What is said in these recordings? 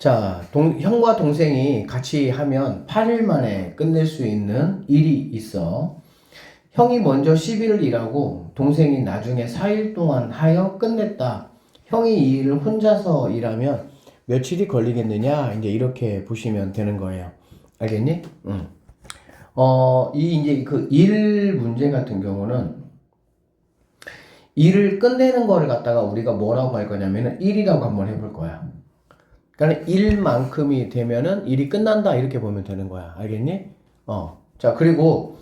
자, 형과 동생이 같이 하면 8일 만에 끝낼 수 있는 일이 있어. 형이 먼저 10일을 일하고 동생이 나중에 4일 동안 하여 끝냈다. 형이 이 일을 혼자서 일하면 며칠이 걸리겠느냐? 이제 이렇게 보시면 되는 거예요. 알겠니? 응. 이제 그 일 문제 같은 경우는 일을 끝내는 거를 갖다가 우리가 뭐라고 할 거냐면은 일이라고 한번 해볼 거야. 그러니까 일만큼이 되면은 일이 끝난다 이렇게 보면 되는 거야. 알겠니? 자, 그리고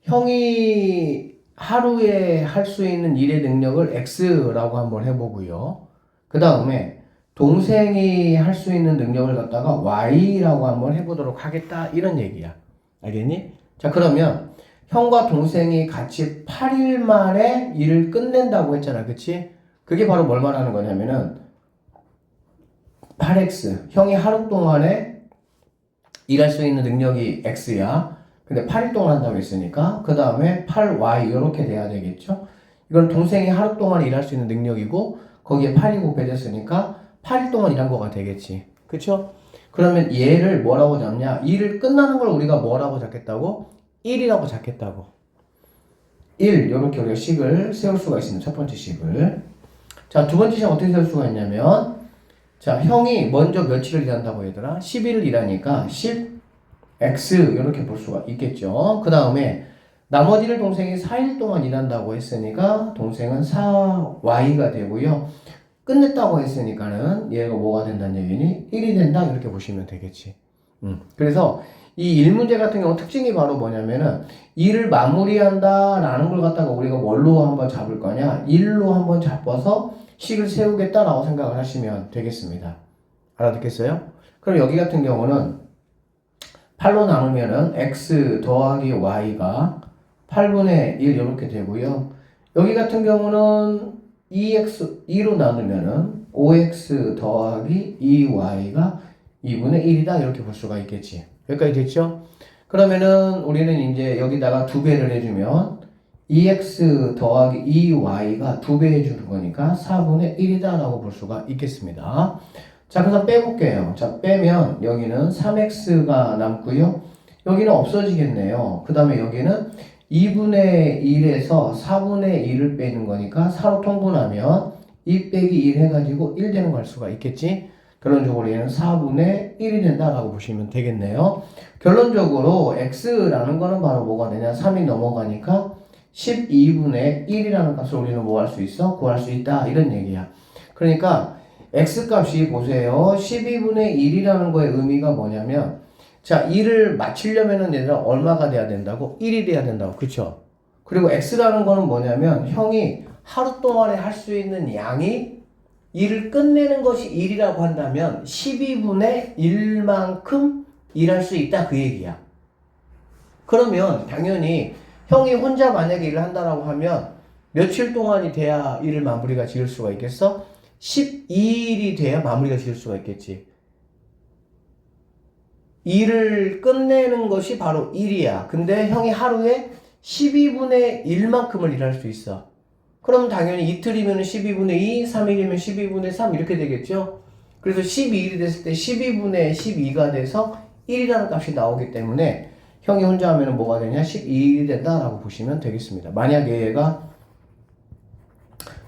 형이 하루에 할 수 있는 일의 능력을 X라고 한번 해보고요. 그 다음에 동생이 할 수 있는 능력을 갖다가 Y라고 한번 해보도록 하겠다 이런 얘기야. 알겠니? 자, 그러면 형과 동생이 같이 8일 만에 일을 끝낸다고 했잖아. 그치? 그게 바로 뭘 말하는 거냐면은 8X. 형이 하루 동안에 일할 수 있는 능력이 X야. 근데 8일 동안 한다고 했으니까 그 다음에 8Y 이렇게 돼야 되겠죠. 이건 동생이 하루 동안 일할 수 있는 능력이고 거기에 8이 곱해졌으니까 8일 동안 일한 거가 되겠지. 그쵸? 그러면 얘를 뭐라고 잡냐? 일을 끝나는 걸 우리가 뭐라고 잡겠다고? 1이라고 잡겠다고. 1 이렇게 우리가 식을 세울 수가 있습니다. 첫 번째 식을. 자, 두 번째 식은 어떻게 세울 수가 있냐면 자, 형이 먼저 며칠을 일한다고 얘들아? 10일을 일하니까 10x 이렇게 볼 수가 있겠죠. 그 다음에 나머지를 동생이 4일 동안 일한다고 했으니까 동생은 4y가 되고요. 끝냈다고 했으니까는 얘가 뭐가 된다는 얘기니? 1이 된다 이렇게 보시면 되겠지. 그래서 이 일 문제 같은 경우 특징이 바로 뭐냐면은 일을 마무리한다 라는 걸 갖다가 우리가 뭘로 한번 잡을 거냐? 일로 한번 잡아서 식을 세우겠다라고 생각을 하시면 되겠습니다. 알아듣겠어요? 그럼 여기 같은 경우는 8로 나누면은 x 더하기 y가 8분의 1 이렇게 되고요. 여기 같은 경우는 2로 나누면은 5x 더하기 2y가 2분의 1이다 이렇게 볼 수가 있겠지. 여기까지 됐죠? 그러면은 우리는 이제 여기다가 2배를 해주면 2x 더하기 2y가 2배 해주는 거니까 4분의 1이다 라고 볼 수가 있겠습니다. 자, 그래서 빼볼게요. 자, 빼면 여기는 3x가 남고요. 여기는 없어지겠네요. 그 다음에 여기는 2분의 1에서 4분의 1을 빼는 거니까 4로 통분하면 2 빼기 1 해가지고 1 되는 걸 수가 있겠지. 결론적으로 얘는 4분의 1이 된다라고 보시면 되겠네요. 결론적으로 x라는 거는 바로 뭐가 되냐? 3이 넘어가니까 12분의 1이라는 값을 우리는 뭐 할 수 있어? 구할 수 있다. 이런 얘기야. 그러니까 x값이 보세요. 12분의 1이라는 거의 의미가 뭐냐면 자, 일을 마치려면은 얘들아 얼마가 돼야 된다고? 1이 돼야 된다고. 그쵸? 그리고 x라는 거는 뭐냐면 형이 하루 동안에 할 수 있는 양이 일을 끝내는 것이 1이라고 한다면 12분의 1만큼 일할 수 있다 그 얘기야. 그러면 당연히 형이 혼자 만약에 일을 한다라고 하면 며칠 동안이 돼야 일을 마무리가 지을 수가 있겠어? 12일이 돼야 마무리가 지을 수가 있겠지. 일을 끝내는 것이 바로 1이야. 근데 형이 하루에 12분의 1만큼을 일할 수 있어. 그럼 당연히 이틀이면 12분의 2, 3일이면 12분의 3 이렇게 되겠죠? 그래서 12일이 됐을 때 12분의 12가 돼서 1이라는 값이 나오기 때문에 형이 혼자 하면 뭐가 되냐? 12일이 된다라고 보시면 되겠습니다. 만약에 얘가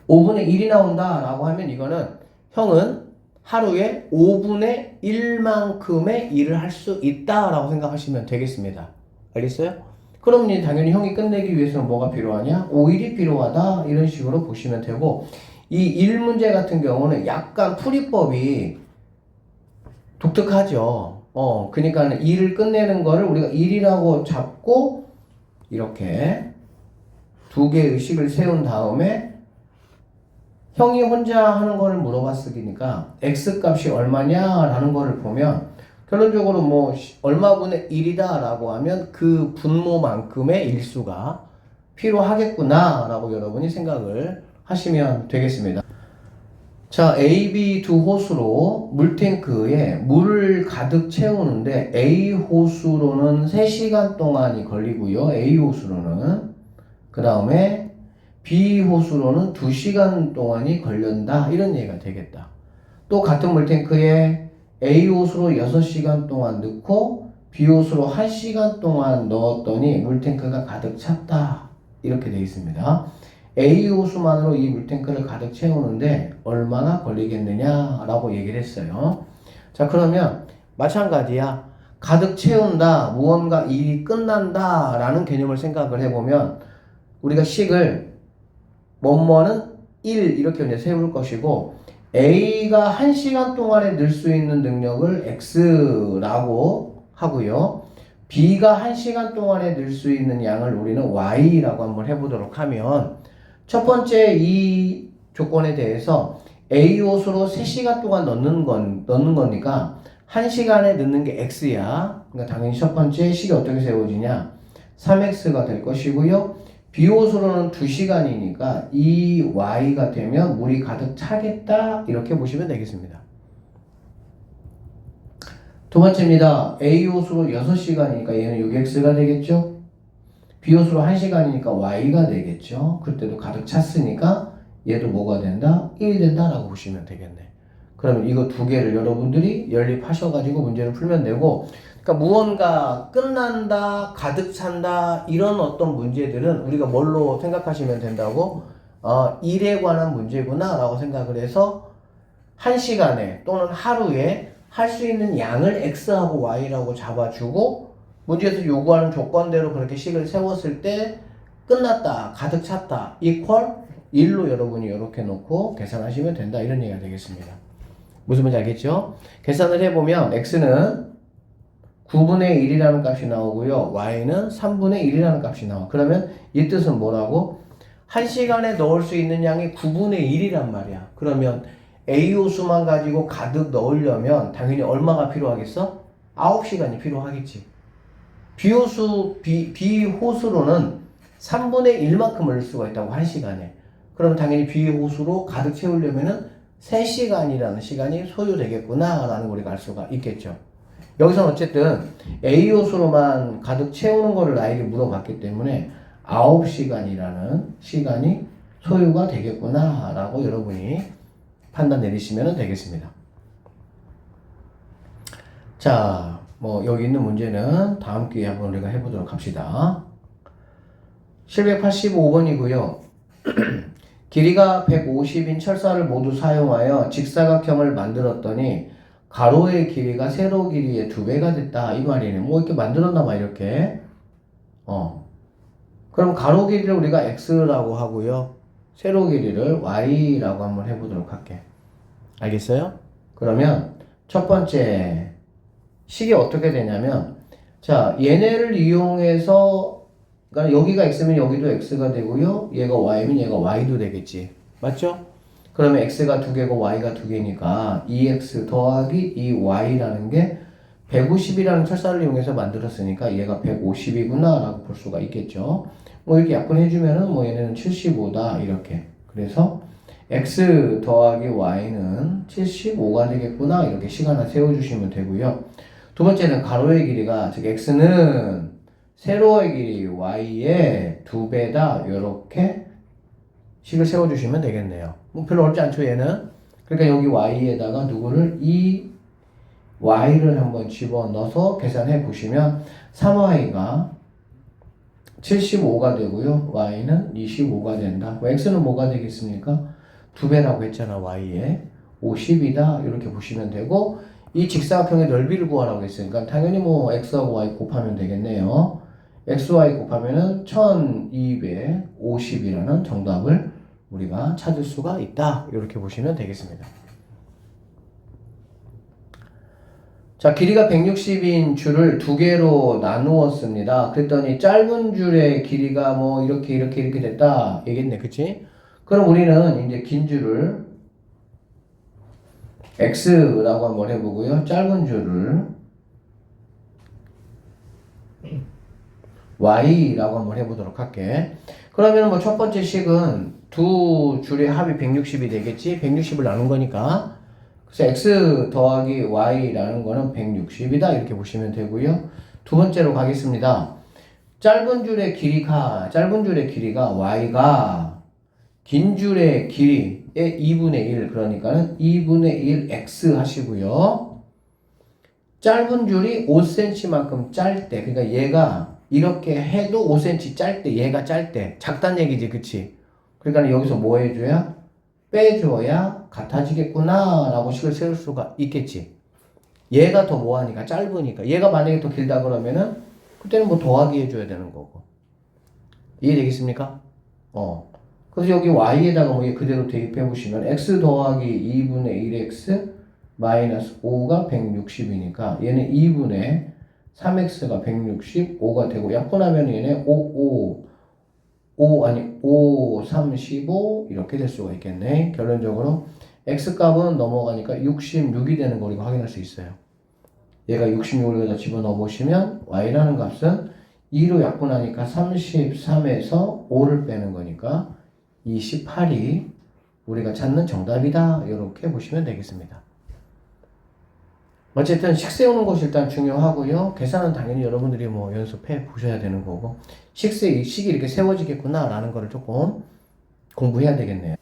5분의 1이 나온다라고 하면 이거는 형은 하루에 5분의 1만큼의 일을 할 수 있다라고 생각하시면 되겠습니다. 알겠어요? 그럼 당연히 형이 끝내기 위해서는 뭐가 필요하냐? 5일이 필요하다 이런 식으로 보시면 되고 이 일 문제 같은 경우는 약간 풀이법이 독특하죠. 그러니까 일을 끝내는 거를 우리가 일이라고 잡고 이렇게 두 개의 식을 세운 다음에 형이 혼자 하는 거를 물어봤으니까 x값이 얼마냐라는 거를 보면 결론적으로 뭐 얼마분의 1이다 라고 하면 그 분모만큼의 일수가 필요하겠구나 라고 여러분이 생각을 하시면 되겠습니다. 자, A, B 두 호수로 물탱크에 물을 가득 채우는데 A 호수로는 3시간 동안이 걸리고요. A 호수로는 그 다음에 B 호수로는 2시간 동안이 걸린다 이런 얘기가 되겠다. 또 같은 물탱크에 A 옷으로 6시간 동안 넣고 B 옷으로 1시간 동안 넣었더니 물탱크가 가득 찼다. 이렇게 되어 있습니다. A 호수만으로 이 물탱크를 가득 채우는데 얼마나 걸리겠느냐라고 얘기를 했어요. 자, 그러면 마찬가지야. 가득 채운다, 무언가 일이 끝난다 라는 개념을 생각을 해보면 우리가 식을 뭐뭐는 1 이렇게 이제 세울 것이고 A가 1시간 동안에 넣을 수 있는 능력을 X라고 하고요. B가 1시간 동안에 넣을 수 있는 양을 우리는 Y라고 한번 해보도록 하면 첫 번째 이 조건에 대해서 A 옷으로 3시간 동안 넣는 거니까 1시간에 넣는 게 X야. 그러니까 당연히 첫 번째 식이 어떻게 세워지냐? 3X가 될 것이고요. B 옷으로는 2시간이니까 이 Y가 되면 물이 가득 차겠다. 이렇게 보시면 되겠습니다. 두 번째입니다. A 옷으로 6시간이니까 얘는 6X가 되겠죠? B 옷으로 1시간이니까 Y가 되겠죠? 그때도 가득 찼으니까 얘도 뭐가 된다? 1이 된다라고 보시면 되겠네. 그러면 이거 두 개를 여러분들이 연립하셔가지고 문제를 풀면 되고, 그러니까 무언가 끝난다, 가득 찬다 이런 어떤 문제들은 우리가 뭘로 생각하시면 된다고? 일에 관한 문제구나 라고 생각을 해서 1시간에 또는 하루에 할 수 있는 양을 X하고 Y라고 잡아주고 문제에서 요구하는 조건대로 그렇게 식을 세웠을 때 끝났다, 가득 찼다, 이퀄 1로 여러분이 이렇게 놓고 계산하시면 된다 이런 얘기가 되겠습니다. 무슨 말인지 알겠죠? 계산을 해보면 X는 9분의 1이라는 값이 나오고요. Y는 3분의 1이라는 값이 나와. 그러면 이 뜻은 뭐라고? 1시간에 넣을 수 있는 양이 9분의 1이란 말이야. 그러면 A 호수만 가지고 가득 넣으려면 당연히 얼마가 필요하겠어? 9시간이 필요하겠지. B 호수로는 3분의 1만큼을 넣을 수가 있다고 1시간에. 그럼 당연히 B 호수로 가득 채우려면은 3시간이라는 시간이 소요되겠구나 라는 걸 우리가 알 수가 있겠죠. 여기서는 어쨌든 A 호수로만 가득 채우는 거를 나에게 물어봤기 때문에 9시간이라는 시간이 소요가 되겠구나 라고 여러분이 판단 내리시면 되겠습니다. 자, 뭐 여기 있는 문제는 다음 기회에 한번 우리가 해보도록 합시다. 785번이고요. 길이가 150인 철사를 모두 사용하여 직사각형을 만들었더니 가로의 길이가 세로 길이의 2배가 됐다 이 말이네. 뭐 이렇게 만들었나봐 이렇게. 그럼 가로 길이를 우리가 X라고 하고요. 세로 길이를 Y라고 한번 해보도록 할게. 알겠어요? 그러면 첫 번째 식이 어떻게 되냐면 자 얘네를 이용해서 그러니까 여기가 X면 여기도 X가 되고요. 얘가 Y면 얘가 Y도 되겠지. 맞죠? 그러면 X가 2개고 Y가 2개니까 2X 더하기 2Y라는 게 150이라는 철사를 이용해서 만들었으니까 얘가 150이구나 라고 볼 수가 있겠죠. 뭐 이렇게 약분해주면은 뭐 얘네는 75다 이렇게. 그래서 X 더하기 Y는 75가 되겠구나 이렇게 식 하나 세워주시면 되고요. 두 번째는 가로의 길이가 즉 X는 세로의 길이 Y의 2배다 이렇게 식을 세워주시면 되겠네요. 뭐 별로 어렵지 않죠 얘는. 그러니까 여기 Y에다가 누구를 이 Y를 한번 집어넣어서 계산해 보시면 3Y가 75가 되고요. Y는 25가 된다. X는 뭐가 되겠습니까? 2배라고 했잖아. Y에 50이다. 이렇게 보시면 되고 이 직사각형의 넓이를 구하라고 했으니까 당연히 뭐 X하고 Y 곱하면 되겠네요. XY 곱하면은 1250이라는 정답을 우리가 찾을 수가 있다. 이렇게 보시면 되겠습니다. 자, 길이가 160인 줄을 2개로 나누었습니다. 그랬더니 짧은 줄의 길이가 뭐 이렇게 됐다. 얘기했네. 그치? 그럼 우리는 이제 긴 줄을 X라고 한번 해보고요. 짧은 줄을 Y라고 한번 해보도록 할게. 그러면 뭐 첫 번째 식은 두 줄의 합이 160이 되겠지? 160을 나눈 거니까. 그래서 X 더하기 Y라는 거는 160이다. 이렇게 보시면 되고요. 두 번째로 가겠습니다. 짧은 줄의 길이가 Y가 긴 줄의 길이의 2분의 1. 그러니까는 2분의 1 X 하시고요. 짧은 줄이 5cm만큼 짧 때, 그러니까 얘가 이렇게 해도 5cm 짧 때, 얘가 짧 때, 작단 얘기지, 그치? 그러니까 여기서 뭐 해줘야? 빼줘야 같아지겠구나, 라고 식을 세울 수가 있겠지. 얘가 더 뭐하니까? 짧으니까. 얘가 만약에 더 길다 그러면은, 그때는 뭐 더하기 해줘야 되는 거고. 이해되겠습니까? 그래서 여기 y에다가 뭐 그대로 대입해 보시면, x 더하기 2분의 1x 마이너스 5가 160이니까 얘는 2분의 3x가 165가 되고 약분하면 얘네 5, 35 이렇게 될 수가 있겠네. 결론적으로 x값은 넘어가니까 66이 되는 거 우리가 확인할 수 있어요. 얘가 66을 여기다 집어넣어 보시면 y라는 값은 2로 약분하니까 33에서 5를 빼는 거니까 28이 우리가 찾는 정답이다. 이렇게 보시면 되겠습니다. 어쨌든 식 세우는 것이 일단 중요하고요. 계산은 당연히 여러분들이 뭐 연습해 보셔야 되는 거고, 식이 이렇게 세워지겠구나 라는 거를 조금 공부해야 되겠네요.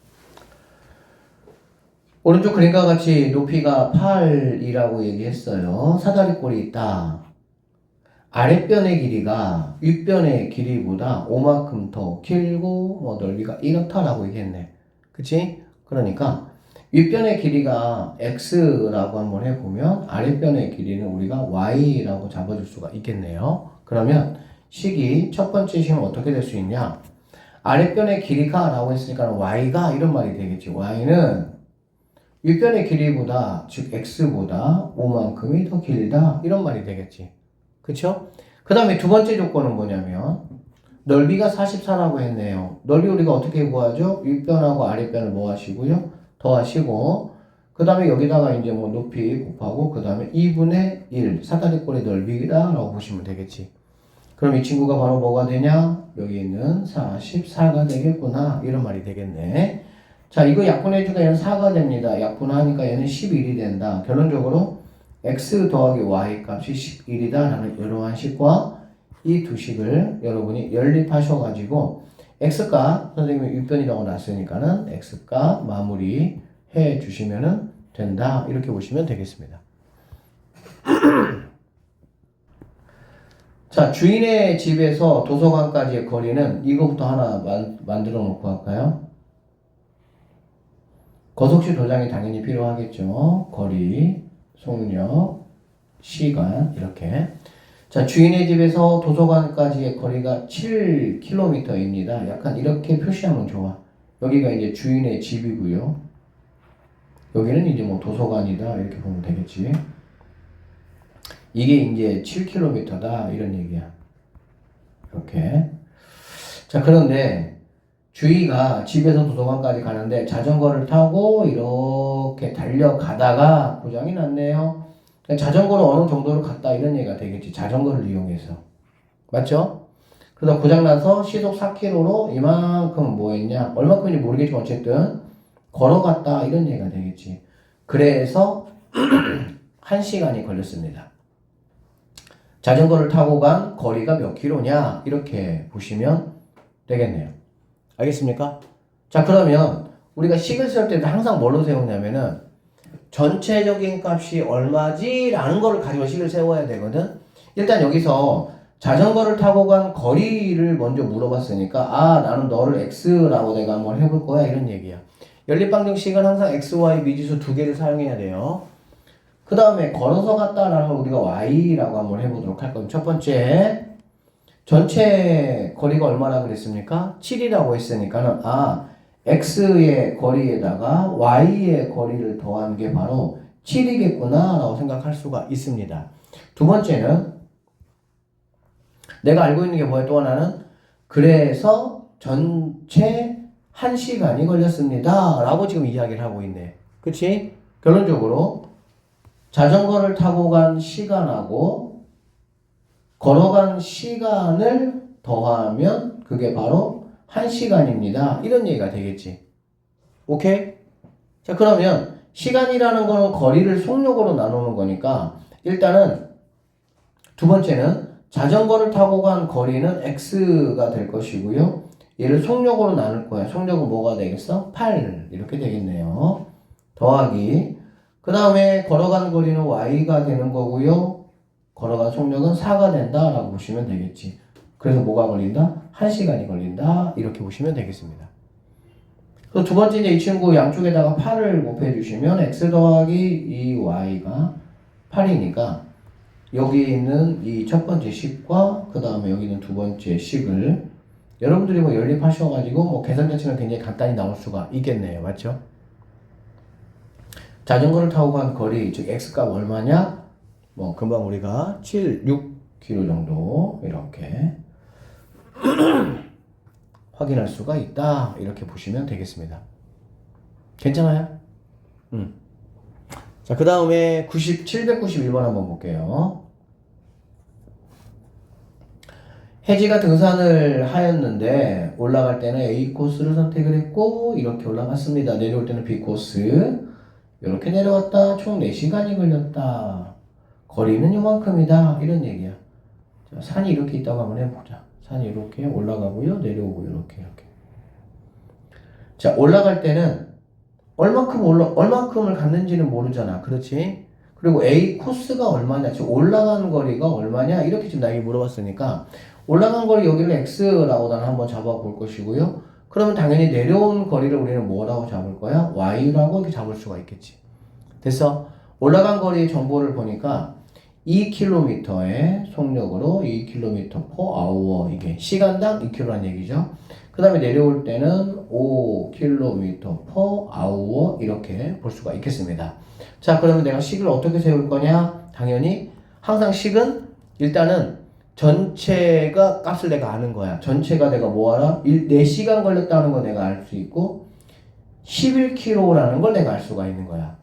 오른쪽 그림과 같이 높이가 8이라고 얘기했어요. 사다리꼴이 있다. 아랫변의 길이가 윗변의 길이보다 5만큼 더 길고 뭐 넓이가 이렇다라고 얘기했네. 그치? 그러니까 윗변의 길이가 x라고 한번 해보면 아랫변의 길이는 우리가 y라고 잡아줄 수가 있겠네요. 그러면 식이 첫 번째 식은 어떻게 될 수 있냐? 아랫변의 길이가 라고 했으니까 y가 이런 말이 되겠지. y는 윗변의 길이보다, 즉 x보다 5만큼이 더 길다 이런 말이 되겠지. 그쵸? 그 다음에 두 번째 조건은 뭐냐면 넓이가 44라고 했네요. 넓이 우리가 어떻게 구하죠? 윗변하고 아랫변을 뭐 하시고요? 더하시고 그 다음에 여기다가 이제 뭐 높이 곱하고 그 다음에 2분의 1 사다리꼴의 넓이다 라고 보시면 되겠지. 그럼 이 친구가 바로 뭐가 되냐? 여기 있는 44가 되겠구나 이런 말이 되겠네. 자, 이거 약분해주니까 얘는 4가 됩니다. 약분하니까 얘는 11이 된다. 결론적으로 x 더하기 y 값이 11이다 라는 이러한 식과 이 두 식을 여러분이 연립하셔가지고 x값 선생님이 윗변이라고 놨으니까는 x값 마무리 해 주시면은 된다 이렇게 보시면 되겠습니다. 자, 주인의 집에서 도서관까지의 거리는 이거부터 하나 만들어 놓고 할까요? 거속시 도장이 당연히 필요하겠죠. 거리, 속력, 시간 이렇게. 자, 주인의 집에서 도서관까지의 거리가 7km입니다. 약간 이렇게 표시하면 좋아. 여기가 이제 주인의 집이고요. 여기는 이제 뭐 도서관이다 이렇게 보면 되겠지. 이게 이제 7km다 이런 얘기야. 이렇게. 자, 그런데 주희가 집에서 도서관까지 가는데 자전거를 타고 이렇게 달려가다가 고장이 났네요. 자전거로 어느 정도로 갔다 이런 얘기가 되겠지. 자전거를 이용해서. 맞죠? 그러다 고장나서 시속 4km로 이만큼 뭐 했냐? 얼마큼인지 모르겠지만 어쨌든 걸어갔다 이런 얘기가 되겠지. 그래서 1시간이 걸렸습니다. 자전거를 타고 간 거리가 몇 킬로냐? 이렇게 보시면 되겠네요. 알겠습니까? 자, 그러면 우리가 식을 세울 때 항상 뭘로 세우냐면은 전체적인 값이 얼마지? 라는 거를 가지고 식을 세워야 되거든. 일단 여기서 자전거를 타고 간 거리를 먼저 물어봤으니까 아, 나는 너를 x라고 내가 한번 해볼 거야 이런 얘기야. 연립방정식은 항상 x, y 미지수 두 개를 사용해야 돼요. 그 다음에 걸어서 갔다라는 걸 우리가 y라고 한번 해보도록 할 겁니다. 첫 번째, 전체 거리가 얼마나 그랬습니까? 7이라고 했으니까는 x의 거리에다가 y의 거리를 더한 게 바로 7이겠구나 라고 생각할 수가 있습니다. 두 번째는 내가 알고 있는 게 뭐야? 또 하나는 그래서 전체 1시간이 걸렸습니다 라고 지금 이야기를 하고 있네. 그치? 결론적으로 자전거를 타고 간 시간하고 걸어간 시간을 더하면 그게 바로 1시간입니다. 이런 얘기가 되겠지. 오케이? 자, 그러면 시간이라는 거는 거리를 속력으로 나누는 거니까 일단은 두 번째는 자전거를 타고 간 거리는 x가 될 것이고요. 얘를 속력으로 나눌 거야. 속력은 뭐가 되겠어? 8 이렇게 되겠네요. 더하기 그 다음에 걸어간 거리는 y가 되는 거고요. 걸어간 속력은 4가 된다라고 보시면 되겠지. 그래서 뭐가 걸린다? 1시간이 걸린다. 이렇게 보시면 되겠습니다. 그래서 두 번째 이제 이 친구 양쪽에다가 8을 곱해주시면 x 더하기 2y가 8이니까 여기에 있는 이 첫 번째 식과 그 다음에 여기 있는 두 번째 식을 여러분들이 뭐 연립하셔가지고 뭐 계산 자체는 굉장히 간단히 나올 수가 있겠네요. 맞죠? 자전거를 타고 간 거리, 즉 x값 얼마냐? 뭐 금방 우리가 6km 정도 이렇게 확인할 수가 있다. 이렇게 보시면 되겠습니다. 괜찮아요? 자, 그 다음에 791번 한번 볼게요. 혜지가 등산을 하였는데 올라갈 때는 A 코스를 선택을 했고 이렇게 올라갔습니다. 내려올 때는 B 코스 이렇게 내려왔다. 총 4시간이 걸렸다. 거리는 이만큼이다. 이런 얘기야. 자, 산이 이렇게 있다고 한번 해보자. 산이 이렇게 올라가고요. 내려오고 이렇게. 자, 올라갈 때는 얼마큼을 갔는지는 모르잖아. 그렇지? 그리고 A 코스가 얼마냐, 즉 올라간 거리가 얼마냐 이렇게 지금 나에게 물어봤으니까 올라간 거리 여기를 X라고 나는 한번 잡아볼 것이고요. 그러면 당연히 내려온 거리를 우리는 뭐라고 잡을 거야? Y라고 이렇게 잡을 수가 있겠지. 됐어? 올라간 거리의 정보를 보니까 2km의 속력으로 2km per hour 이게 시간당 2km란 얘기죠. 그 다음에 내려올 때는 5km per hour 이렇게 볼 수가 있겠습니다. 자, 그러면 내가 식을 어떻게 세울 거냐? 당연히 항상 식은 일단은 전체가 값을 내가 아는 거야. 전체가 내가 뭐 알아? 4시간 걸렸다는 거 내가 알 수 있고 11km라는 걸 내가 알 수가 있는 거야.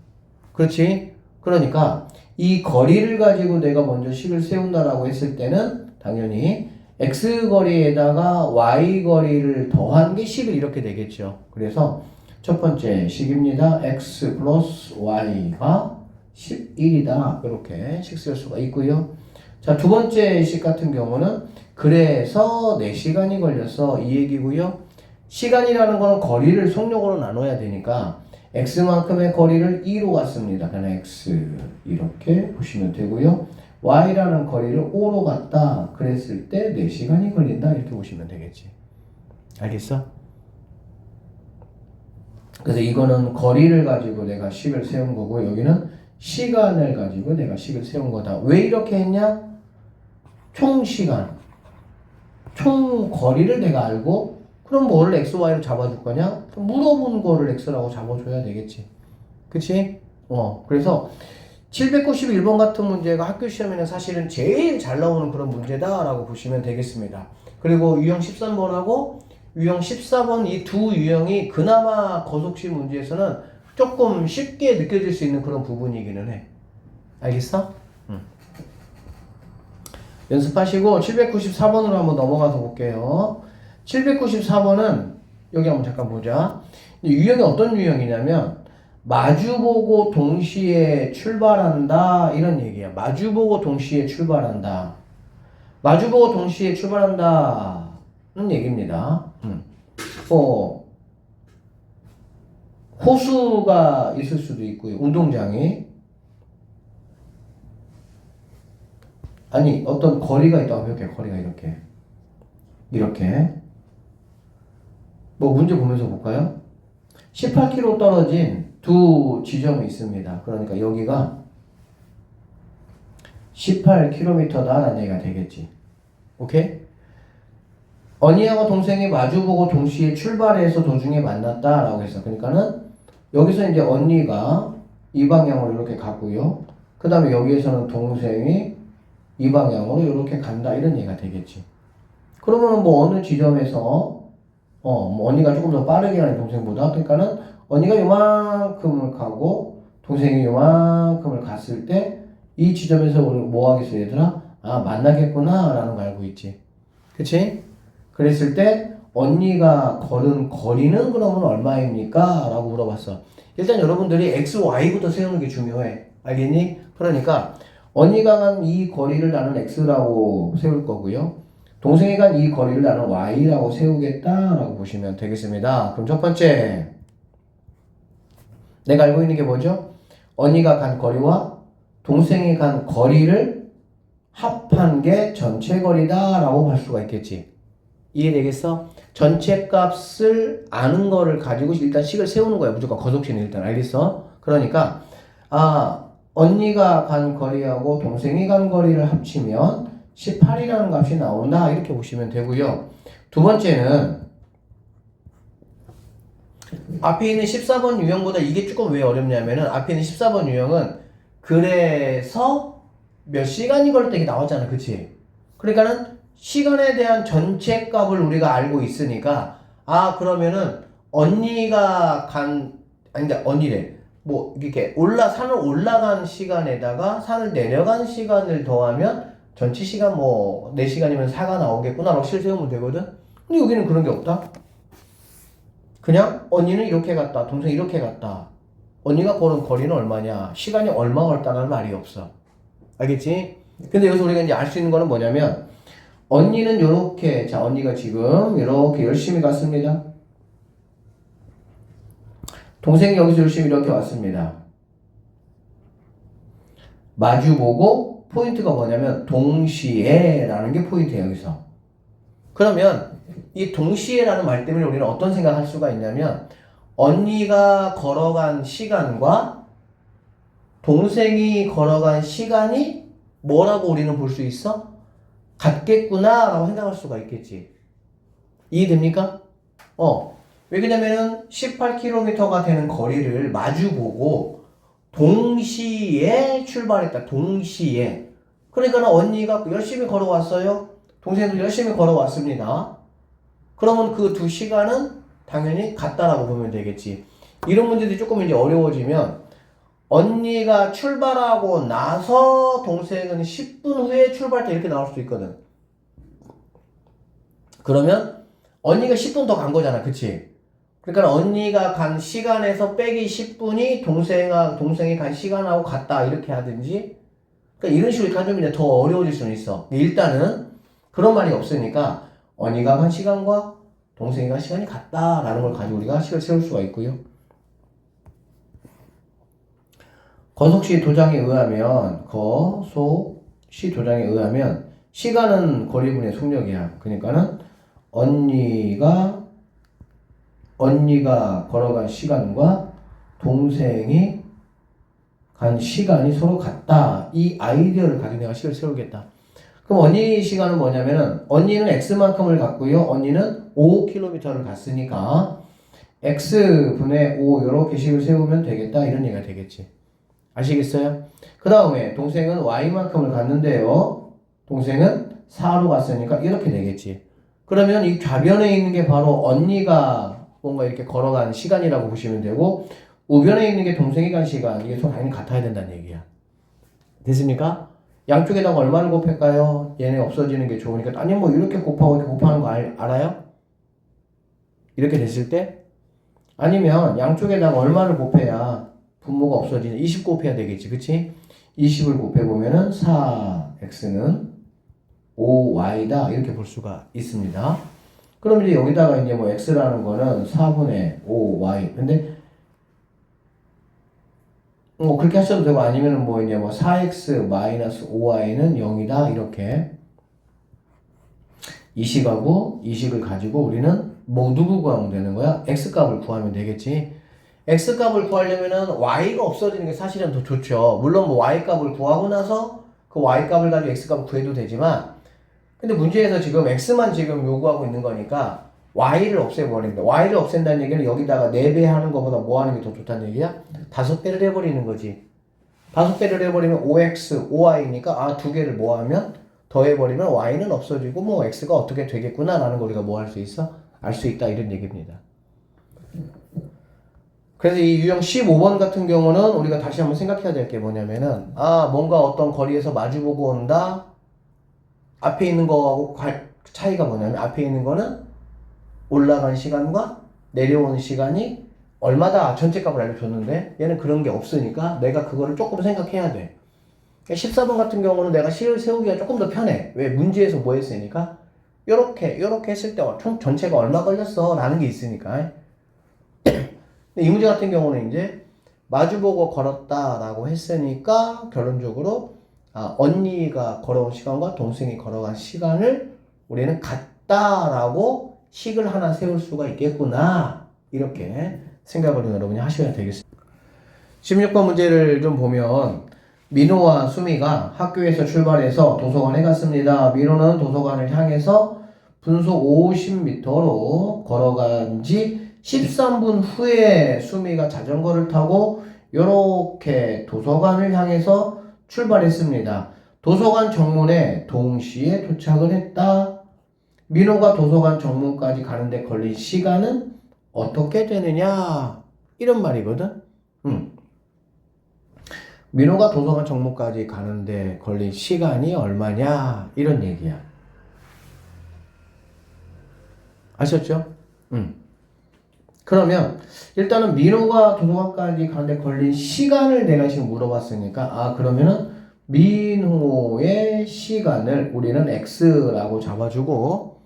그렇지? 그러니까 이 거리를 가지고 내가 먼저 식을 세운다라고 했을 때는 당연히 x 거리에다가 y 거리를 더한 게 10이 이렇게 되겠죠. 그래서 첫 번째 식입니다. x 플러스 y가 11이다. 이렇게 식 쓸 수가 있고요. 자, 두 번째 식 같은 경우는 그래서 4시간이 걸려서 이 얘기고요. 시간이라는 거는 거리를 속력으로 나눠야 되니까 x만큼의 거리를 2로 갔습니다. 그냥 x 이렇게 보시면 되고요. y라는 거리를 5로 갔다. 그랬을 때 4시간이 걸린다. 이렇게 보시면 되겠지. 알겠어? 그래서 이거는 거리를 가지고 내가 식을 세운 거고 여기는 시간을 가지고 내가 식을 세운 거다. 왜 이렇게 했냐? 총 시간, 총 거리를 내가 알고 그럼 뭐를 x, y로 잡아줄 거냐? 물어본 거를 x라고 잡아줘야 되겠지. 그치? 그래서 791번 같은 문제가 학교 시험에는 사실은 제일 잘 나오는 그런 문제다라고 보시면 되겠습니다. 그리고 유형 13번하고 유형 14번 이 두 유형이 그나마 거속식 문제에서는 조금 쉽게 느껴질 수 있는 그런 부분이기는 해. 알겠어? 연습하시고 794번으로 한번 넘어가서 볼게요. 794번은 여기 한번 잠깐 보자. 유형이 어떤 유형이냐면 마주보고 동시에 출발한다 이런 얘기야. 마주보고 동시에 출발한다. 마주보고 동시에 출발한다는 얘기입니다. 호수가 있을 수도 있고요. 운동장이. 아니 어떤 거리가 있다고 해볼게요. 거리가 이렇게 뭐 문제 보면서 볼까요? 18km 떨어진 두 지점이 있습니다. 그러니까 여기가 18km다라는 얘기가 되겠지. 오케이? 언니하고 동생이 마주보고 동시에 출발해서 도중에 만났다라고 했어. 그러니까는 여기서 이제 언니가 이 방향으로 이렇게 가고요. 그 다음에 여기에서는 동생이 이 방향으로 이렇게 간다 이런 얘기가 되겠지. 그러면은 뭐 어느 지점에서 뭐 언니가 조금 더 빠르게 가는 동생보다 그러니까는 언니가 요만큼을 가고 동생이 요만큼을 갔을 때 이 지점에서 우리 뭐 하겠어 얘들아? 아 만나겠구나 라는 거 알고 있지. 그치? 그랬을 때 언니가 걸은 거리는 그러면 얼마입니까? 라고 물어봤어. 일단 여러분들이 x, y부터 세우는 게 중요해. 알겠니? 그러니까 언니가 간 이 거리를 나는 x라고 세울 거고요. 동생이 간 이 거리를 나는 y라고 세우겠다라고 보시면 되겠습니다. 그럼 첫 번째 내가 알고 있는 게 뭐죠? 언니가 간 거리와 동생이 간 거리를 합한 게 전체 거리다 라고 할 수가 있겠지. 이해되겠어? 전체 값을 아는 거를 가지고 일단 식을 세우는 거야. 무조건 거속식은 일단. 알겠어? 그러니까 언니가 간 거리하고 동생이 간 거리를 합치면 18이라는 값이 나온다. 이렇게 보시면 되고요. 두 번째는 앞에 있는 14번 유형보다 이게 조금 왜 어렵냐면은 앞에 있는 14번 유형은 그래서 몇 시간이 걸릴 때 이게 나왔잖아. 그치? 그러니까는 시간에 대한 전체 값을 우리가 알고 있으니까 그러면은 언니가 아니다 언니래 뭐 이렇게 산을 올라간 시간에다가 산을 내려간 시간을 더하면 전체 시간 뭐 4시간이면 4가 나오겠구나 라고 실세우면 되거든. 근데 여기는 그런 게 없다. 그냥 언니는 이렇게 갔다 동생이 이렇게 갔다 언니가 걸은 거리는 얼마냐 시간이 얼마 걸렸다는 말이 없어. 알겠지? 근데 여기서 우리가 이제 알 수 있는 거는 뭐냐면 언니는 요렇게 언니가 지금 이렇게 열심히 갔습니다. 동생이 여기서 열심히 이렇게 왔습니다. 마주보고 포인트가 뭐냐면 동시에 라는 게 포인트예요. 여기서 그러면 이 동시에라는 말 때문에 우리는 어떤 생각을 할 수가 있냐면 언니가 걸어간 시간과 동생이 걸어간 시간이 뭐라고 우리는 볼 수 있어? 같겠구나 라고 생각할 수가 있겠지. 이해됩니까? 왜 그러냐면은 18km가 되는 거리를 마주보고 동시에 출발했다. 동시에. 그러니까 언니가 열심히 걸어왔어요. 동생도 열심히 걸어왔습니다. 그러면 그 두 시간은 당연히 같다라고 보면 되겠지. 이런 문제들이 조금 이제 어려워지면 언니가 출발하고 나서 동생은 10분 후에 출발할 때 이렇게 나올 수도 있거든. 그러면 언니가 10분 더 간 거잖아. 그치? 그러니까 언니가 간 시간에서 빼기 10분이 동생이 간 시간하고 같다. 이렇게 하든지. 그러니까 이런 식으로 하면 이제 더 어려워질 수는 있어. 일단은 그런 말이 없으니까 언니가 간 시간과 동생이 간 시간이 같다라는 걸 가지고 우리가 식을 세울 수가 있고요. 거속시 도장에 의하면 시간은 거리분의 속력이야. 그러니까는 언니가 걸어간 시간과 동생이 간 시간이 서로 같다. 이 아이디어를 가지고 내가 식을 세우겠다. 그럼 언니 시간은 뭐냐면은 언니는 x만큼을 갔고요. 언니는 5km를 갔으니까 x분의 5 이렇게 식을 세우면 되겠다. 이런 얘기가 되겠지. 아시겠어요? 그 다음에 동생은 y만큼을 갔는데요. 동생은 4로 갔으니까 이렇게 되겠지. 그러면 이 좌변에 있는 게 바로 언니가 뭔가 이렇게 걸어간 시간이라고 보시면 되고 우변에 있는 게 동생이 간 시간. 이게 서로 당연히 같아야 된다는 얘기야. 됐습니까? 양쪽에다가 얼마를 곱할까요? 얘네 없어지는 게 좋으니까 아니 뭐 이렇게 곱하고 이렇게 곱하는 거 알아요? 이렇게 됐을 때? 아니면 양쪽에다가 얼마를 곱해야 분모가 없어지냐? 20 곱해야 되겠지. 그치? 20을 곱해보면은 4x는 5y다. 이렇게 볼 수가 있습니다. 그럼 이제 여기다가 이제 뭐 x라는 거는 4분의 5y. 근데 뭐 그렇게 하셔도 되고 아니면은 뭐 이제 뭐 4x 마이너스 5y는 0이다. 이렇게 이식하고 이식을 가지고 우리는 뭐 누구 구하면 되는 거야? x값을 구하면 되겠지. x값을 구하려면은 y가 없어지는 게 사실은 더 좋죠. 물론 뭐 y값을 구하고 나서 그 y값을 가지고 x값을 구해도 되지만 근데 문제에서 지금 x만 지금 요구하고 있는 거니까 y를 없애버립니다. y를 없앤다는 얘기는 여기다가 4배 하는 것보다 뭐 하는 게 더 좋다는 얘기야? 5배를 해버리는 거지. 5배를 해버리면 5x, 5y니까 2개를 뭐 하면 더해버리면 y는 없어지고 뭐 x가 어떻게 되겠구나 라는 거 우리가 뭐 할 수 있어? 알 수 있다 이런 얘기입니다. 그래서 이 유형 15번 같은 경우는 우리가 다시 한번 생각해야 될 게 뭐냐면은 뭔가 어떤 거리에서 마주보고 온다. 앞에 있는 거하고 차이가 뭐냐면 앞에 있는 거는 올라간 시간과 내려오는 시간이 얼마다 전체 값을 알려줬는데 얘는 그런 게 없으니까 내가 그거를 조금 생각해야 돼. 14번 같은 경우는 내가 식을 세우기가 조금 더 편해. 왜? 문제에서 뭐 했으니까 요렇게 했을 때 총 전체가 얼마 걸렸어 라는 게 있으니까. 근데 이 문제 같은 경우는 이제 마주보고 걸었다라고 했으니까 결론적으로 언니가 걸어온 시간과 동생이 걸어간 시간을 우리는 같다라고 식을 하나 세울 수가 있겠구나. 이렇게 생각을 여러분이 하셔야 되겠습니다. 16번 문제를 좀 보면 민호와 수미가 학교에서 출발해서 도서관에 갔습니다. 민호는 도서관을 향해서 분속 50m로 걸어간 지 13분 후에 수미가 자전거를 타고 이렇게 도서관을 향해서 출발했습니다. 도서관 정문에 동시에 도착을 했다. 민호가 도서관 정문까지 가는데 걸린 시간은 어떻게 되느냐? 이런 말이거든. 민호가 도서관 정문까지 가는데 걸린 시간이 얼마냐? 이런 얘기야. 아셨죠? 그러면 일단은 민호가 도서관까지 가는데 걸린 시간을 내가 지금 물어봤으니까 그러면은 민호의 시간을 우리는 x라고 잡아주고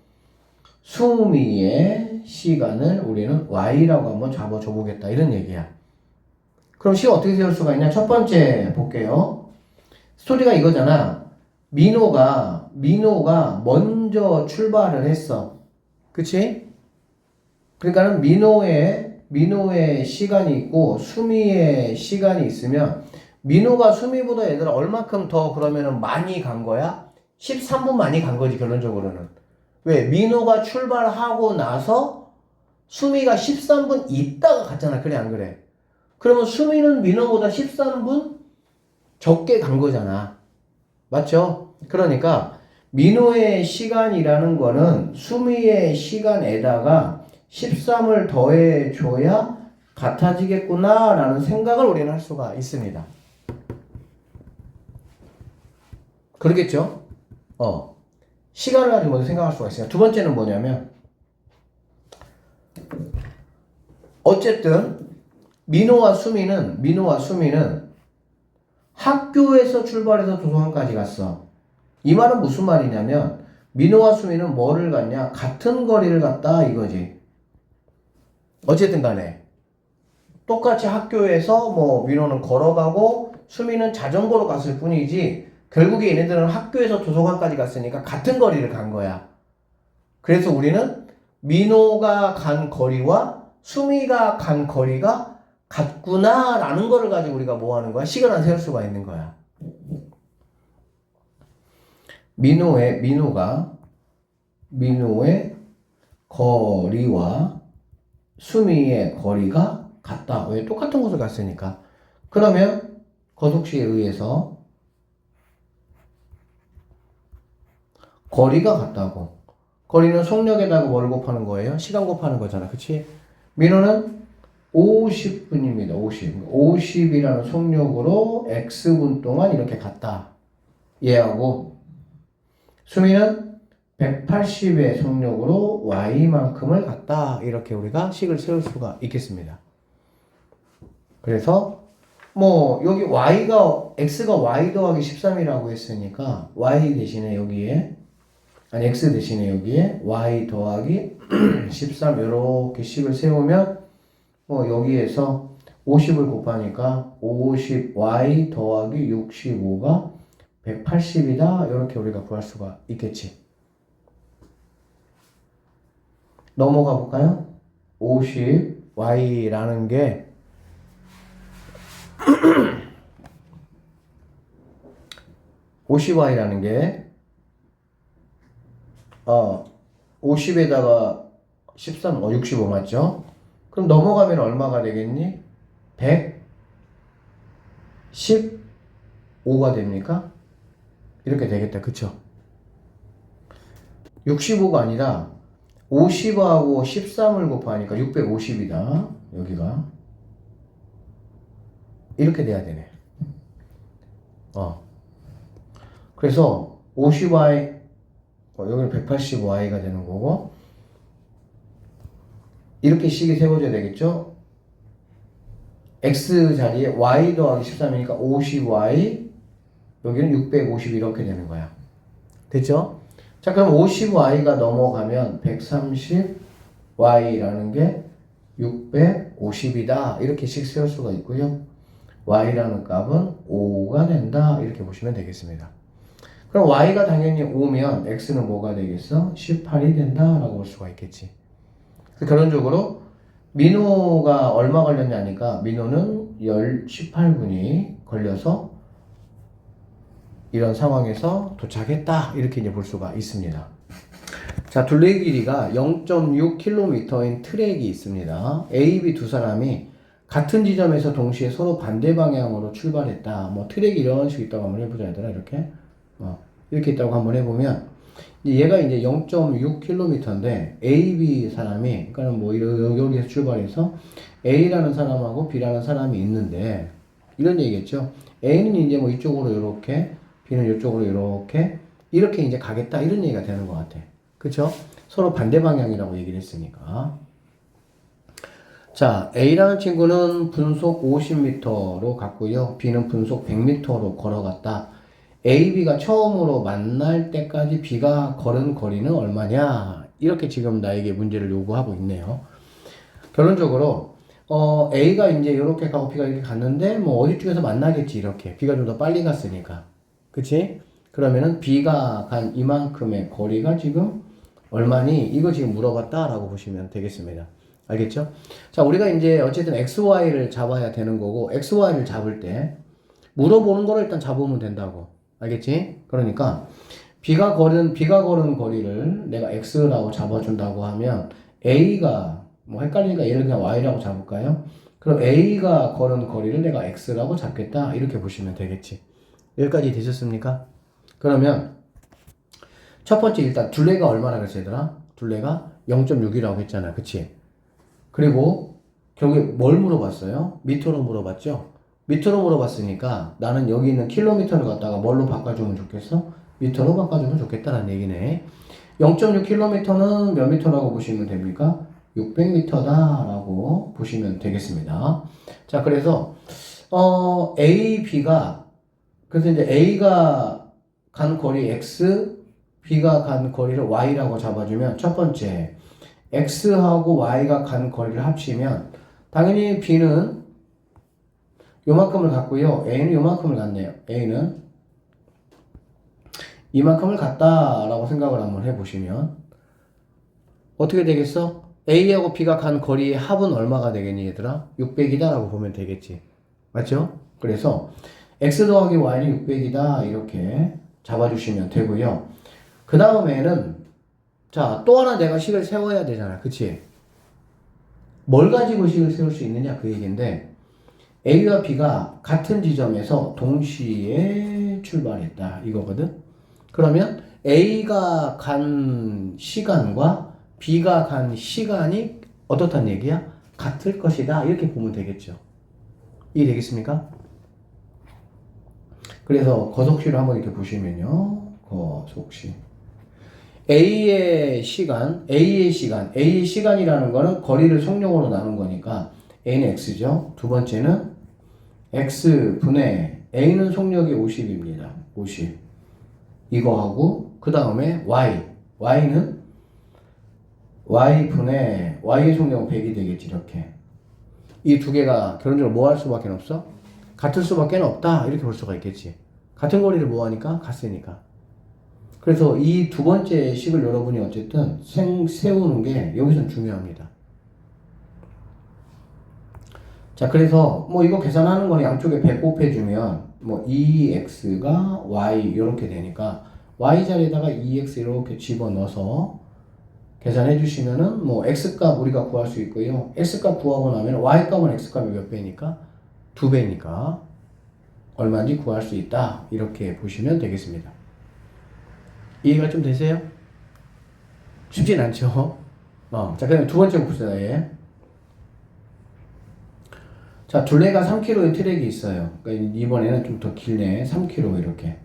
수미의 시간을 우리는 y라고 한번 잡아줘 보겠다 이런 얘기야. 그럼 시가 어떻게 세울 수가 있냐? 첫 번째 볼게요. 스토리가 이거잖아. 민호가 먼저 출발을 했어. 그치? 그러니까는 민호의 시간이 있고 수미의 시간이 있으면 민호가 수미보다 얘들아 얼마큼 더 그러면은 많이 간 거야? 13분 많이 간 거지 결론적으로는. 왜? 민호가 출발하고 나서 수미가 13분 있다가 갔잖아. 그래 안 그래? 그러면 수미는 민호보다 13분 적게 간 거잖아. 맞죠? 그러니까 민호의 시간이라는 거는 수미의 시간에다가 13을 더해줘야 같아지겠구나 라는 생각을 우리는 할 수가 있습니다. 그러겠죠? 시간을 가지고 먼저 생각할 수가 있어요. 두 번째는 뭐냐면 어쨌든 민호와 수미는 학교에서 출발해서 도서관까지 갔어. 이 말은 무슨 말이냐면 민호와 수미는 뭐를 갔냐? 같은 거리를 갔다 이거지. 어쨌든 간에 똑같이 학교에서 민호는 걸어가고 수미는 자전거로 갔을 뿐이지 결국에 얘네들은 학교에서 도서관까지 갔으니까 같은 거리를 간 거야. 그래서 우리는 민호가 간 거리와 수미가 간 거리가 같구나 라는 거를 가지고 우리가 뭐 하는 거야? 식을 안 세울 수가 있는 거야. 민호의 거리와 수미의 거리가 같다. 왜? 똑같은 곳을 갔으니까. 그러면 거속시에 의해서 거리가 같다고. 거리는 속력에다가 뭘 곱하는 거예요? 시간 곱하는 거잖아. 그치? 민호는 50분입니다. 50이라는 속력으로 X분 동안 이렇게 갔다. 얘하고 수미는 180의 속력으로 Y만큼을 갔다. 이렇게 우리가 식을 세울 수가 있겠습니다. 그래서 여기 X가 Y 더하기 13이라고 했으니까 Y 대신에 여기에 X 대신에 여기에 Y 더하기 13 이렇게 식을 세우면 여기에서 50을 곱하니까 50Y 더하기 65가 180이다. 이렇게 우리가 구할 수가 있겠지. 넘어가 볼까요? 50Y라는 게 50Y라는 게 50에다가 13, 65 맞죠? 그럼 넘어가면 얼마가 되겠니? 115가 됩니까? 이렇게 되겠다. 그쵸? 65가 아니라 50하고 13을 곱하니까 650이다. 여기가. 이렇게 돼야 되네. 그래서 50Y, 여기는 180Y가 되는 거고, 이렇게 식이 세워져야 되겠죠? X 자리에 Y 더하기 13이니까 50Y, 여기는 650 이렇게 되는 거야. 됐죠? 자, 그럼 50Y가 넘어가면 130Y라는 게 650이다. 이렇게 식 세울 수가 있고요. y라는 값은 5가 된다. 이렇게 보시면 되겠습니다. 그럼 y가 당연히 5면 x는 뭐가 되겠어? 18이 된다라고 볼 수가 있겠지. 그래서 결론적으로 민호가 얼마 걸렸냐니까 민호는 18분이 걸려서 이런 상황에서 도착했다. 이렇게 이제 볼 수가 있습니다. 자, 둘레 길이가 0.6km인 트랙이 있습니다. A, B 두 사람이 같은 지점에서 동시에 서로 반대 방향으로 출발했다. 뭐 트랙이 이런 식으로 있다고 한번 해보자 얘들아. 이렇게 있다고 한번 해보면 얘가 이제 0.6km인데 A, B 사람이 그러니까 뭐 여기서 출발해서 A라는 사람하고 B라는 사람이 있는데 이런 얘기겠죠. A는 이제 뭐 이쪽으로 이렇게 B는 이쪽으로 이렇게 이제 가겠다 이런 얘기가 되는 것 같아. 그쵸? 서로 반대 방향이라고 얘기를 했으니까. 자, A라는 친구는 분속 50m로 갔고요. B는 분속 100m로 걸어갔다. A, B가 처음으로 만날 때까지 B가 걸은 거리는 얼마냐? 이렇게 지금 나에게 문제를 요구하고 있네요. 결론적으로 A가 이제 이렇게 가고 B가 이렇게 갔는데 뭐 어디 쪽에서 만나겠지 이렇게. B가 좀 더 빨리 갔으니까. 그치? 그러면은 B가 간 이만큼의 거리가 지금 얼마니? 이거 지금 물어봤다라고 보시면 되겠습니다. 알겠죠? 자, 우리가 이제 어쨌든 XY를 잡아야 되는 거고, XY를 잡을 때, 물어보는 거를 일단 잡으면 된다고. 알겠지? 그러니까, B가 걸은 거리를 내가 X라고 잡아준다고 하면, A가, 뭐 헷갈리니까 얘를 그냥 Y라고 잡을까요? 그럼 A가 걸은 거리를 내가 X라고 잡겠다. 이렇게 보시면 되겠지. 여기까지 되셨습니까? 그러면, 첫 번째 일단 둘레가 얼마나 그랬어 얘들아? 둘레가 0.6이라고 했잖아. 그치? 그리고 결국에 뭘 물어봤어요? 미터로 물어봤죠? 미터로 물어봤으니까 나는 여기 있는 킬로미터를 갖다가 뭘로 바꿔주면 좋겠어? 미터로 바꿔주면 좋겠다는 얘기네. 0.6km는 몇 미터라고 보시면 됩니까? 600m다라고 보시면 되겠습니다. 자, 그래서 A, B가 그래서 이제 A가 간 거리 X, B가 간 거리를 Y라고 잡아주면 첫 번째 X하고 Y가 간 거리를 합치면 당연히 B는 요만큼을 갔고요. A는 요만큼을 갔네요. A는 이만큼을 갔다라고 생각을 한번 해보시면 어떻게 되겠어? A하고 B가 간 거리의 합은 얼마가 되겠니 얘들아? 600이다 라고 보면 되겠지. 맞죠? 그래서 X 더하기 Y는 600이다 이렇게 잡아주시면 되고요. 그 다음에는 자, 또 하나 내가 식을 세워야 되잖아. 그치? 뭘 가지고 식을 세울 수 있느냐 그 얘기인데 A와 B가 같은 지점에서 동시에 출발했다 이거거든. 그러면 A가 간 시간과 B가 간 시간이 어떻단 얘기야? 같을 것이다 이렇게 보면 되겠죠. 이해되겠습니까? 그래서 거속시를 한번 이렇게 보시면요. 거속시 A의 시간이라는 거는 거리를 속력으로 나눈 거니까 A는 X죠. 두 번째는 X분의 A는 속력이 50입니다. 50. 이거하고 그 다음에 Y는 Y분의 Y의 속력은 100이 되겠지 이렇게. 이 두 개가 결론적으로 뭐 할 수밖에 없어? 같을 수밖에 없다 이렇게 볼 수가 있겠지. 같은 거리를 뭐 하니까? 같으니까. 그래서 이 두 번째 식을 여러분이 어쨌든 세우는 게 여기선 중요합니다. 자, 그래서 뭐 이거 계산하는 거는 양쪽에 100 곱해주면 뭐 2x가 y 이렇게 되니까 y 자리에다가 2x 이렇게 집어넣어서 계산해 주시면은 뭐 x값 우리가 구할 수 있고요. x값 구하고 나면 y값은 x값이 몇 배니까? 2배니까 얼마인지 구할 수 있다. 이렇게 보시면 되겠습니다. 이해가 좀 되세요? 쉽진 않죠? 자, 그다음에 두 번째 봅시다, 얘. 자, 둘레가 3km의 트랙이 있어요. 그러니까 이번에는 좀 더 길네. 3km 이렇게.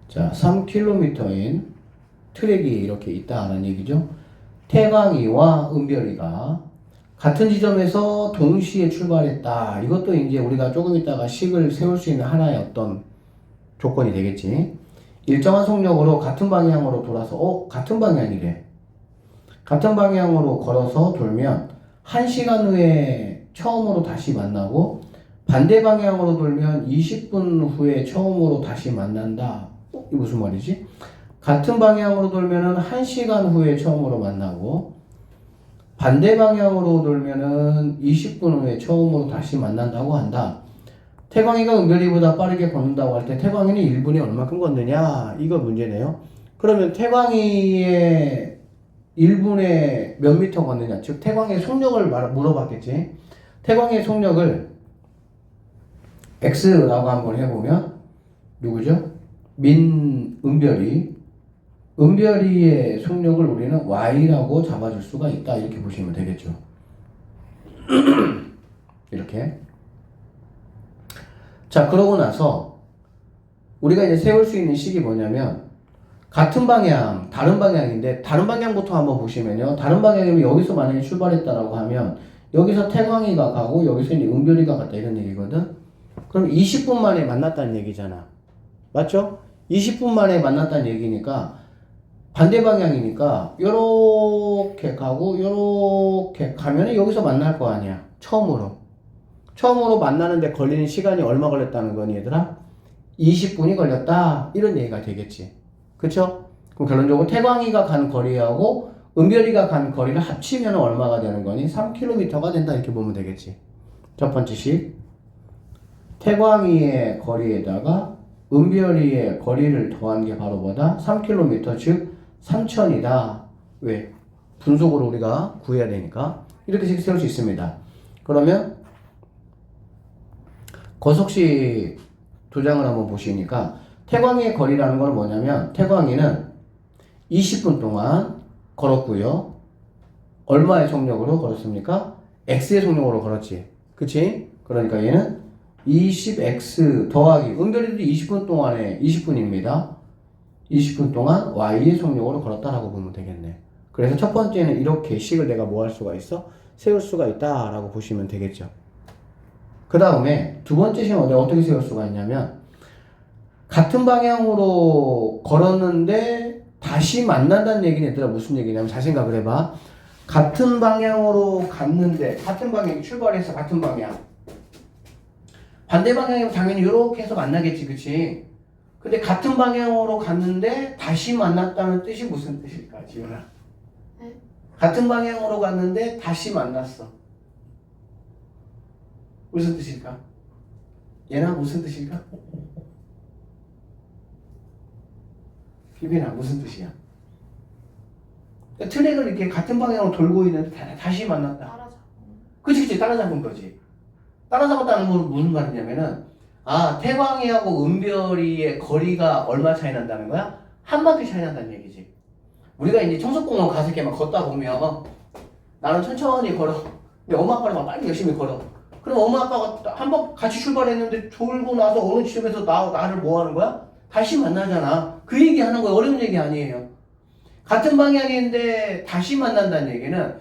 자, 3km인 트랙이 이렇게 있다라는 얘기죠. 태광이와 은별이가 같은 지점에서 동시에 출발했다. 이것도 이제 우리가 조금 있다가 식을 세울 수 있는 하나의 어떤 조건이 되겠지. 일정한 속력으로 같은 방향으로 돌아서 같은 방향이래. 같은 방향으로 걸어서 돌면 1시간 후에 처음으로 다시 만나고 반대 방향으로 돌면 20분 후에 처음으로 다시 만난다. 이게 무슨 말이지? 같은 방향으로 돌면은 1시간 후에 처음으로 만나고 반대 방향으로 돌면은 20분 후에 처음으로 다시 만난다고 한다. 태광이가 은별이보다 빠르게 걷는다고 할 때 태광이는 1분에 얼마큼 걷느냐? 이거 문제네요. 그러면 태광이의 1분에 몇 미터 걷느냐? 즉 태광이의 속력을 물어봤겠지. 태광이의 속력을 X라고 한번 해보면 누구죠? 은별이의 속력을 우리는 Y라고 잡아줄 수가 있다. 이렇게 보시면 되겠죠. 이렇게. 자, 그러고 나서 우리가 이제 세울 수 있는 식이 뭐냐면 같은 방향, 다른 방향인데 다른 방향부터 한번 보시면요. 다른 방향이면 여기서 만약에 출발했다라고 하면 여기서 태광이가 가고 여기서 이제 은별이가 갔다 이런 얘기거든. 그럼 20분 만에 만났다는 얘기잖아. 맞죠? 20분 만에 만났다는 얘기니까 반대 방향이니까 요렇게 가고 요렇게 가면 여기서 만날 거 아니야. 처음으로 만나는데 걸리는 시간이 얼마 걸렸다는 거니 얘들아? 20분이 걸렸다. 이런 얘기가 되겠지. 그쵸? 그럼 결론적으로 태광이가 간 거리하고 은별이가 간 거리를 합치면 얼마가 되는 거니? 3km가 된다. 이렇게 보면 되겠지. 첫 번째 식. 태광이의 거리에다가 은별이의 거리를 더한 게 바로 뭐다? 3km, 즉 3000이다. 왜? 분속으로 우리가 구해야 되니까. 이렇게 세울 수 있습니다. 그러면 거석식 도장을 한번 보시니까 태광이의 거리라는 건 뭐냐면 태광이는 20분 동안 걸었고요. 얼마의 속력으로 걸었습니까? X의 속력으로 걸었지. 그치? 그러니까 얘는 20X 더하기 은별이도 20분 동안에 20분입니다. 20분 동안 Y의 속력으로 걸었다라고 보면 되겠네. 그래서 첫 번째는 이렇게 식을 내가 뭐 할 수가 있어? 세울 수가 있다라고 보시면 되겠죠. 그 다음에 두 번째 식은 내가 어떻게 세울 수가 있냐면 같은 방향으로 걸었는데 다시 만난다는 얘기는 얘들아 무슨 얘기냐면 잘 생각을 해봐. 같은 방향으로 갔는데 같은 방향 출발해서 같은 방향 반대 방향이면 당연히 이렇게 해서 만나겠지. 그치? 근데 같은 방향으로 갔는데 다시 만났다는 뜻이 무슨 뜻일까? 지훈아. 네? 같은 방향으로 갔는데 다시 만났어. 무슨 뜻일까? 얘나 무슨 뜻일까? 비빈아 무슨 뜻이야? 트랙을 이렇게 같은 방향으로 돌고 있는데 다시 만났다. 따라잡고. 그치 따라잡은 거지. 따라잡았다는 건 무슨 말이냐면은 태광이하고 은별이의 거리가 얼마 차이 난다는 거야? 한 바퀴 차이 난다는 얘기지. 우리가 이제 청소공원 가서 이렇게 막 걷다 보면 나는 천천히 걸어. 근데 엄마 아빠는 막 빨리 열심히 걸어. 그럼 엄마 아빠가 한 번 같이 출발했는데 돌고 나서 어느 지점에서 나를 뭐 하는 거야? 다시 만나잖아. 그 얘기 하는 거야. 어려운 얘기 아니에요. 같은 방향인데 다시 만난다는 얘기는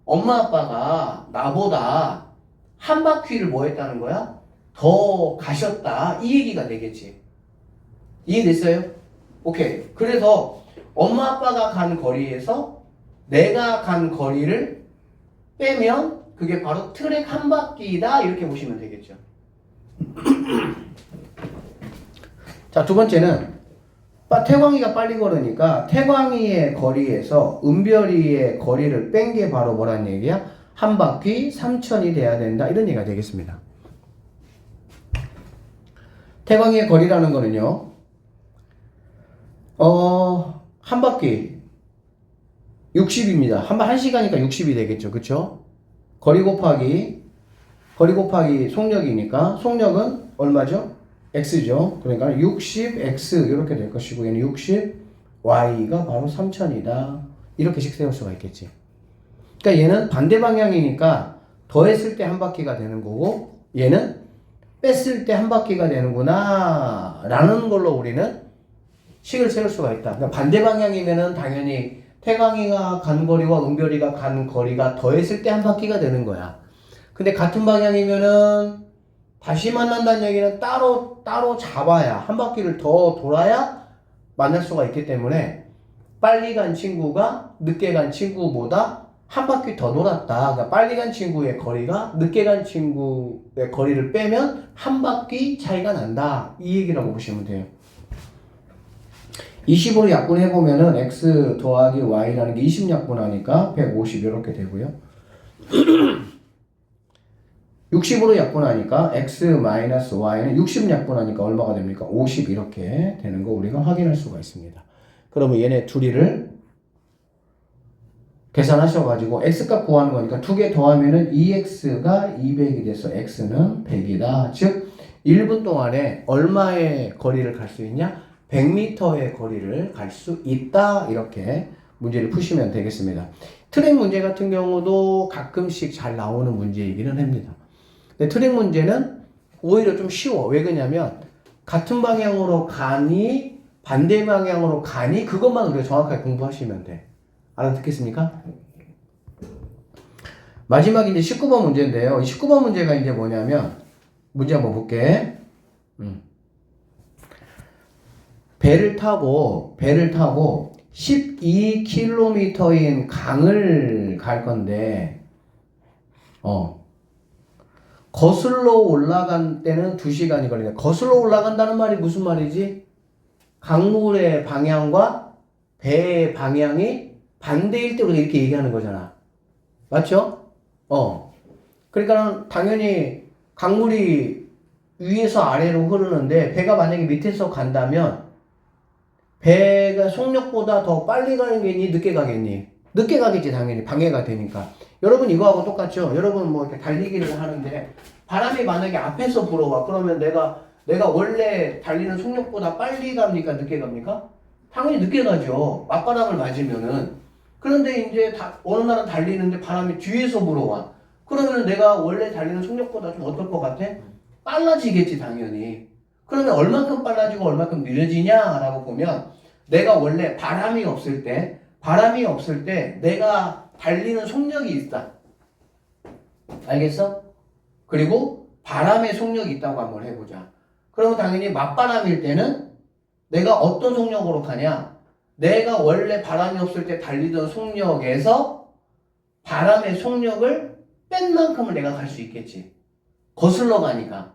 엄마 아빠가 나보다 한 바퀴를 뭐 했다는 거야? 더 가셨다. 이 얘기가 되겠지. 이해됐어요? 오케이. 그래서 엄마 아빠가 간 거리에서 내가 간 거리를 빼면 그게 바로 트랙 한 바퀴다. 이렇게 보시면 되겠죠. 자, 두 번째는 태광이가 빨리 걸으니까 태광이의 거리에서 은별이의 거리를 뺀 게 바로 뭐라는 얘기야? 한 바퀴 3000이 돼야 된다. 이런 얘기가 되겠습니다. 태광이의 거리라는 거는요. 한 바퀴 60입니다. 한 시간이니까 60이 되겠죠. 그쵸? 거리 곱하기 속력이니까 속력은 얼마죠? X죠. 그러니까 60X 이렇게 될 것이고 얘는 60Y가 바로 3000이다. 이렇게씩 세울 수가 있겠지. 그러니까 얘는 반대 방향이니까 더했을 때 한 바퀴가 되는 거고 얘는 뺐을 때 한 바퀴가 되는구나 라는 걸로 우리는 식을 세울 수가 있다. 그러니까 반대 방향이면은 당연히 태광이가 간 거리와 은별이가 간 거리가 더했을 때 한 바퀴가 되는 거야. 근데 같은 방향이면은 다시 만난다는 얘기는 따로 잡아야 한 바퀴를 더 돌아야 만날 수가 있기 때문에 빨리 간 친구가 늦게 간 친구보다 한 바퀴 더 돌았다. 그러니까 빨리 간 친구의 거리가 늦게 간 친구의 거리를 빼면 한 바퀴 차이가 난다. 이 얘기라고 보시면 돼요. 20으로 약분해보면은 x 더하기 y라는 게 20 약분하니까 150 이렇게 되고요. 60으로 약분하니까 x 마이너스 y는 60 약분하니까 얼마가 됩니까? 50 이렇게 되는 거 우리가 확인할 수가 있습니다. 그러면 얘네 둘이를 계산하셔가지고 x값 구하는 거니까 두 개 더하면은 2x가 200이 돼서 x는 100이다. 즉 1분 동안에 얼마의 거리를 갈 수 있냐? 100m의 거리를 갈 수 있다. 이렇게 문제를 푸시면 되겠습니다. 트랙 문제 같은 경우도 가끔씩 잘 나오는 문제이기는 합니다. 근데 트랙 문제는 오히려 좀 쉬워. 왜 그러냐면 같은 방향으로 가니 반대 방향으로 가니 그것만 우리가 정확하게 공부하시면 돼. 알아듣겠습니까? 마지막 이제 19번 문제인데요. 19번 문제가 이제 뭐냐면 문제 한번 볼게. 배를 타고 12km인 강을 갈 건데 거슬러 올라간 때는 2시간이 걸린다. 거슬러 올라간다는 말이 무슨 말이지? 강물의 방향과 배의 방향이 반대일 때 우리가 이렇게 얘기하는 거잖아. 맞죠? 그러니까 당연히 강물이 위에서 아래로 흐르는데 배가 만약에 밑에서 간다면 배가 속력보다 더 빨리 가겠니? 늦게 가겠니? 늦게 가겠지, 당연히. 방해가 되니까. 여러분 이거하고 똑같죠? 여러분 뭐 이렇게 달리기를 하는데 바람이 만약에 앞에서 불어와. 그러면 내가 원래 달리는 속력보다 빨리 갑니까? 늦게 갑니까? 당연히 늦게 가죠. 맞바람을 맞으면은. 그런데 이제 어느 날은 달리는데 바람이 뒤에서 불어와. 그러면 내가 원래 달리는 속력보다 좀 어떨 것 같아? 빨라지겠지, 당연히. 그러면 얼만큼 빨라지고 얼만큼 느려지냐라고 보면 내가 원래 바람이 없을 때 내가 달리는 속력이 있다. 알겠어? 그리고 바람의 속력이 있다고 한번 해보자. 그러면 당연히 맞바람일 때는 내가 어떤 속력으로 가냐? 내가 원래 바람이 없을 때 달리던 속력에서 바람의 속력을 뺀 만큼을 내가 갈 수 있겠지. 거슬러 가니까.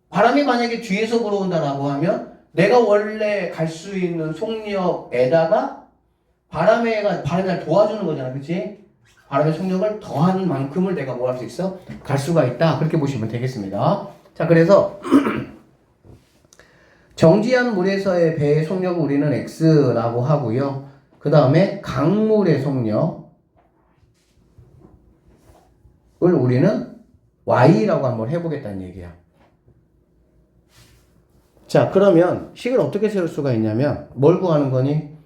바람이 만약에 뒤에서 불어온다라고 하면 내가 원래 갈 수 있는 속력에다가 바람이 날 도와주는 거잖아. 그치? 바람의 속력을 더하는 만큼을 내가 뭐 할 수 있어? 갈 수가 있다. 그렇게 보시면 되겠습니다. 자, 그래서 정지한 물에서의 배의 속력을 우리는 X라고 하고요. 그 다음에 강물의 속력을 우리는 Y라고 한번 해보겠다는 얘기야. 자, 그러면 식을 어떻게 세울 수가 있냐면 뭘 구하는 거니?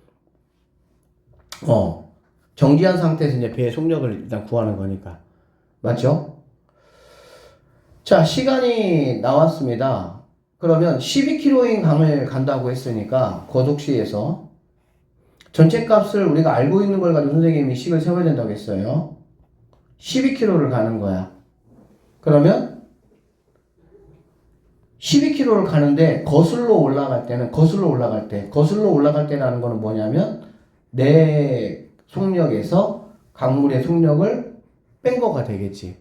정지한 상태에서 이제 배의 속력을 일단 구하는 거니까. 맞죠? 자, 시간이 나왔습니다. 그러면 12km인 강을 간다고 했으니까 거독시에서 전체 값을 우리가 알고 있는 걸 가지고 선생님이 식을 세워야 된다고 했어요. 12km를 가는 거야. 그러면 12km를 가는데 거슬러 올라갈 때라는 거는 뭐냐면 내 속력에서 강물의 속력을 뺀 거가 되겠지.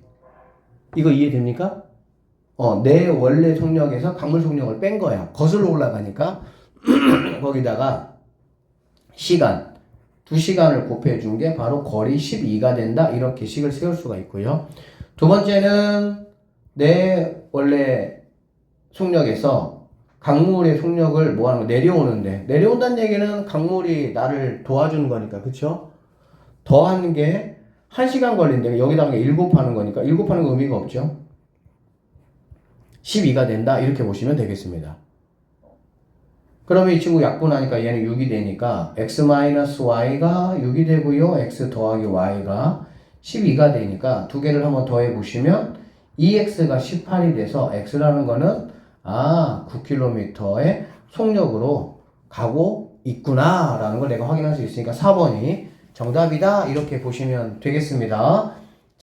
이거 이해됩니까? 내 원래 속력에서 강물 속력을 뺀 거야. 거슬러 올라가니까 거기다가 시간 2시간을 곱해준 게 바로 거리 12가 된다. 이렇게 식을 세울 수가 있고요. 두 번째는 내 원래 속력에서 강물의 속력을 뭐 하는 거? 내려오는데 내려온다는 얘기는 강물이 나를 도와주는 거니까. 그쵸? 더하는 게 1시간 걸린대. 여기다가 1 곱하는 거니까 1 곱하는 거 의미가 없죠. 12가 된다. 이렇게 보시면 되겠습니다. 그러면 이 친구 약분하니까 얘는 6이 되니까 x-y가 6이 되고요. x 더하기 y가 12가 되니까 두 개를 한번 더해 보시면 2x가 18이 돼서 x라는 거는 9km의 속력으로 가고 있구나 라는 걸 내가 확인할 수 있으니까 4번이 정답이다. 이렇게 보시면 되겠습니다.